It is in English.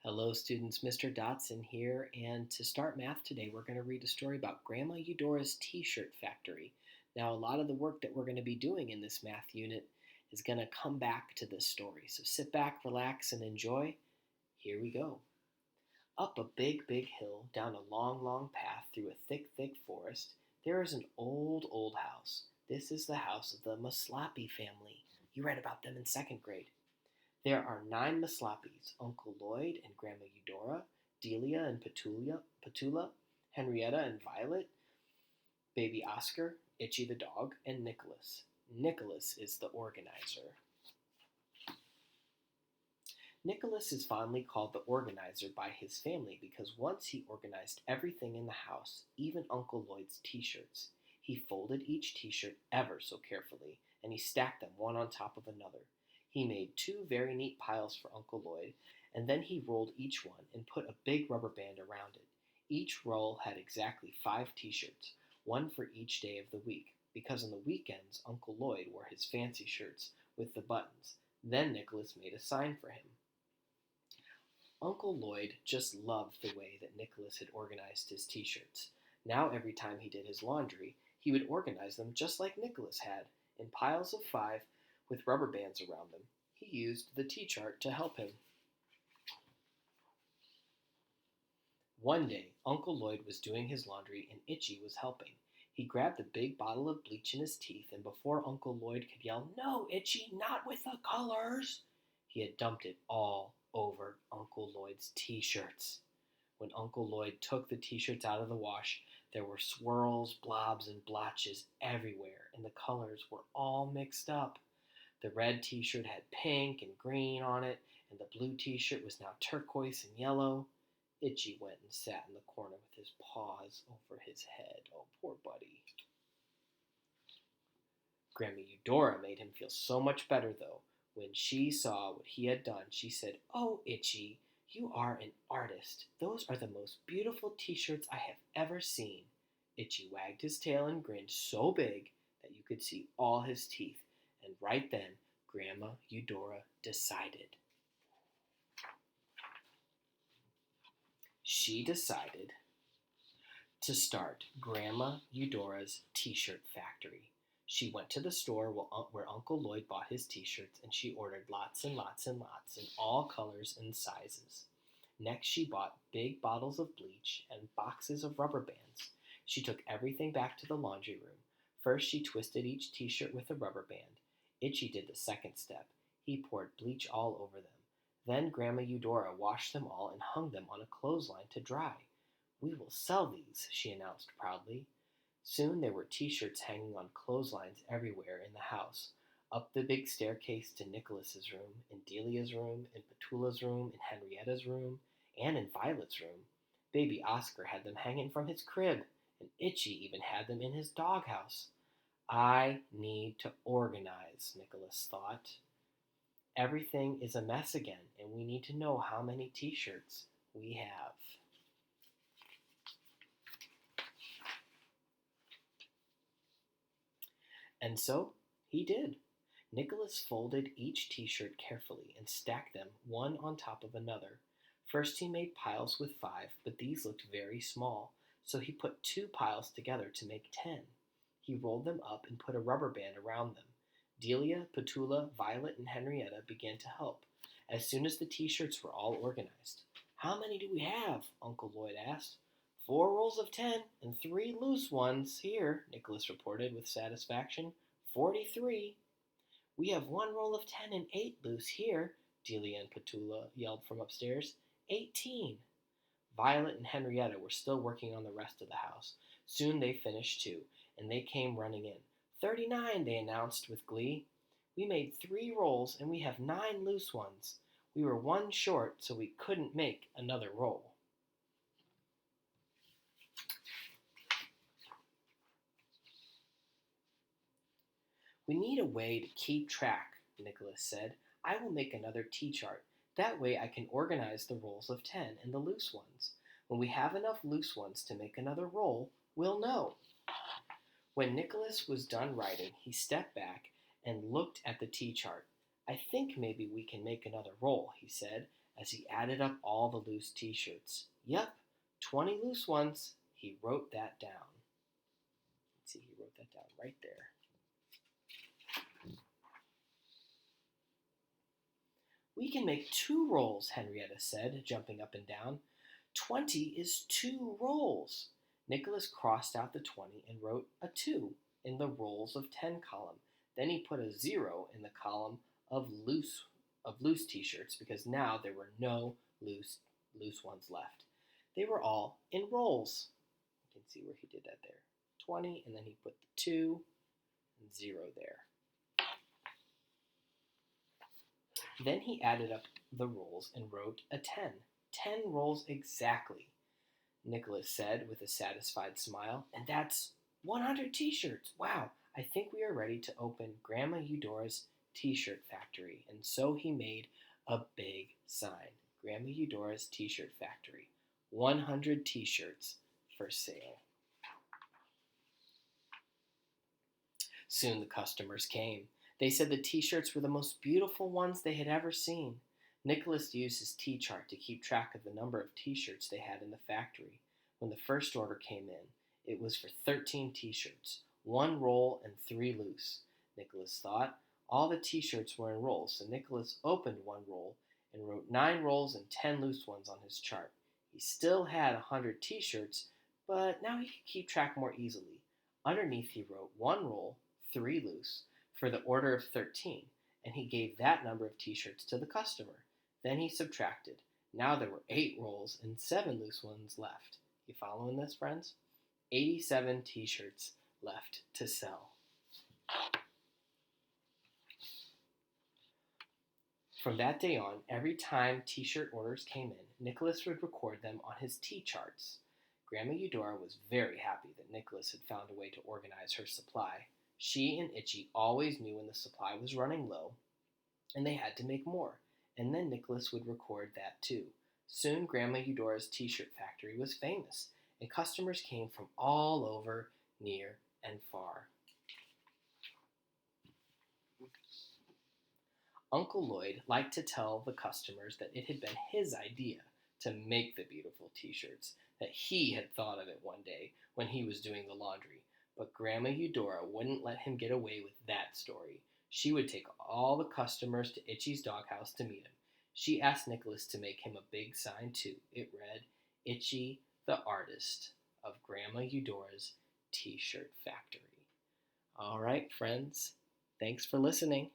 Hello, students. Mr. Dotson here, and to start math today, we're going to read a story about Grandma Eudora's T-shirt factory. Now, a lot of the work that we're going to be doing in this math unit is going to come back to this story. So sit back, relax, and enjoy. Here we go. Up a big, big hill, down a long, long path through a thick, thick forest, there is an old, old house. This is the house of the Maslapi family. You read about them in second grade. There are 9 Maslapis: Uncle Lloyd and Grandma Eudora, Delia and Petula, Henrietta and Violet, baby Oscar, Itchy the dog, and Nicholas. Nicholas is the organizer. Nicholas is fondly called the organizer by his family because once he organized everything in the house, even Uncle Lloyd's t-shirts. He folded each t-shirt ever so carefully, and he stacked them one on top of another. He made 2 very neat piles for Uncle Lloyd, and then he rolled each one and put a big rubber band around it. Each roll had exactly 5 t-shirts, one for each day of the week, because on the weekends Uncle Lloyd wore his fancy shirts with the buttons. Then Nicholas made a sign for him. Uncle Lloyd just loved the way that Nicholas had organized his t-shirts. Now every time he did his laundry, he would organize them just like Nicholas had, in piles of 5 with rubber bands around them. He used the T-chart to help him. One day, Uncle Lloyd was doing his laundry and Itchy was helping. He grabbed a big bottle of bleach in his teeth, and before Uncle Lloyd could yell, "No, Itchy, not with the colors!" he had dumped it all over Uncle Lloyd's t-shirts. When Uncle Lloyd took the t-shirts out of the wash, there were swirls, blobs, and blotches everywhere, and the colors were all mixed up. The red t-shirt had pink and green on it, and the blue t-shirt was now turquoise and yellow. Itchy went and sat in the corner with his paws over his head. Oh, poor buddy. Grandma Eudora made him feel so much better, though. When she saw what he had done, she said, "Oh, Itchy, you are an artist. Those are the most beautiful t-shirts I have ever seen." Itchy wagged his tail and grinned so big that you could see all his teeth. And right then, Grandma Eudora decided. She decided to start Grandma Eudora's t-shirt factory. She went to the store where Uncle Lloyd bought his t-shirts, and she ordered lots and lots and lots in all colors and sizes. Next, she bought big bottles of bleach and boxes of rubber bands. She took everything back to the laundry room. First, she twisted each t-shirt with a rubber band. Itchy did the second step. He poured bleach all over them. Then Grandma Eudora washed them all and hung them on a clothesline to dry. "We will sell these," she announced proudly. Soon there were t-shirts hanging on clotheslines everywhere in the house, up the big staircase to Nicholas's room, in Delia's room, in Petula's room, in Henrietta's room, and in Violet's room. Baby Oscar had them hanging from his crib, and Itchy even had them in his doghouse. "I need to organize," Nicholas thought. "Everything is a mess again, and we need to know how many t-shirts we have." And so he did. Nicholas folded each t-shirt carefully and stacked them one on top of another. First he made piles with 5, but these looked very small, so he put 2 piles together to make 10. He rolled them up and put a rubber band around them. Delia, Petula, Violet, and Henrietta began to help, as soon as the t-shirts were all organized. "How many do we have?" Uncle Lloyd asked. "4 rolls of 10 and 3 loose ones here," Nicholas reported with satisfaction. 43. "We have 1 roll of 10 and 8 loose here," Delia and Petula yelled from upstairs. 18. Violet and Henrietta were still working on the rest of the house. Soon they finished too, and they came running in. 39, they announced with glee. "We made 3 rolls, and we have 9 loose ones. We were 1 short, so we couldn't make another roll." "We need a way to keep track," Nicholas said. "I will make another T-chart. That way I can organize the rolls of 10 and the loose ones. When we have enough loose ones to make another roll, we'll know." When Nicholas was done writing, he stepped back and looked at the T-chart. "I think maybe we can make another roll," he said, as he added up all the loose t-shirts. Yep, 20 loose ones. He wrote that down. Let's see, he wrote that down right there. We can make 2 rolls, Henrietta said, jumping up and down. 20 is 2 rolls. Nicholas crossed out the 20 and wrote a 2 in the rolls of 10 column. Then he put a 0 in the column of loose t-shirts because now there were no loose ones left. They were all in rolls. You can see where he did that there. 20, and then he put the 2 and 0 there. Then he added up the rolls and wrote a 10. 10 rolls exactly, Nicholas said with a satisfied smile. And that's 100 t-shirts. Wow, I think we are ready to open Grandma Eudora's t-shirt factory. And so he made a big sign. Grandma Eudora's t-shirt factory. 100 t-shirts for sale. Soon the customers came. They said the t-shirts were the most beautiful ones they had ever seen. Nicholas used his T-chart to keep track of the number of t-shirts they had in the factory. When the first order came in, it was for 13 t-shirts, 1 roll and 3 loose. Nicholas thought. All the t-shirts were in rolls, so Nicholas opened 1 roll and wrote 9 rolls and 10 loose ones on his chart. He still had 100 t-shirts, but now he could keep track more easily. Underneath he wrote 1 roll, 3 loose, for the order of 13, and he gave that number of t-shirts to the customer. Then he subtracted. Now there were 8 rolls and 7 loose ones left. You following this, friends? 87 t-shirts left to sell. From that day on, every time t-shirt orders came in, Nicholas would record them on his T-charts. Grandma Eudora was very happy that Nicholas had found a way to organize her supply. She and Itchy always knew when the supply was running low, and they had to make more, and then Nicholas would record that too. Soon Grandma Eudora's t-shirt factory was famous, and customers came from all over, near and far. Uncle Lloyd liked to tell the customers that it had been his idea to make the beautiful t-shirts, that he had thought of it one day when he was doing the laundry. But Grandma Eudora wouldn't let him get away with that story. She would take all the customers to Itchy's doghouse to meet him. She asked Nicholas to make him a big sign too. It read, Itchy the Artist of Grandma Eudora's T-shirt Factory. All right, friends. Thanks for listening.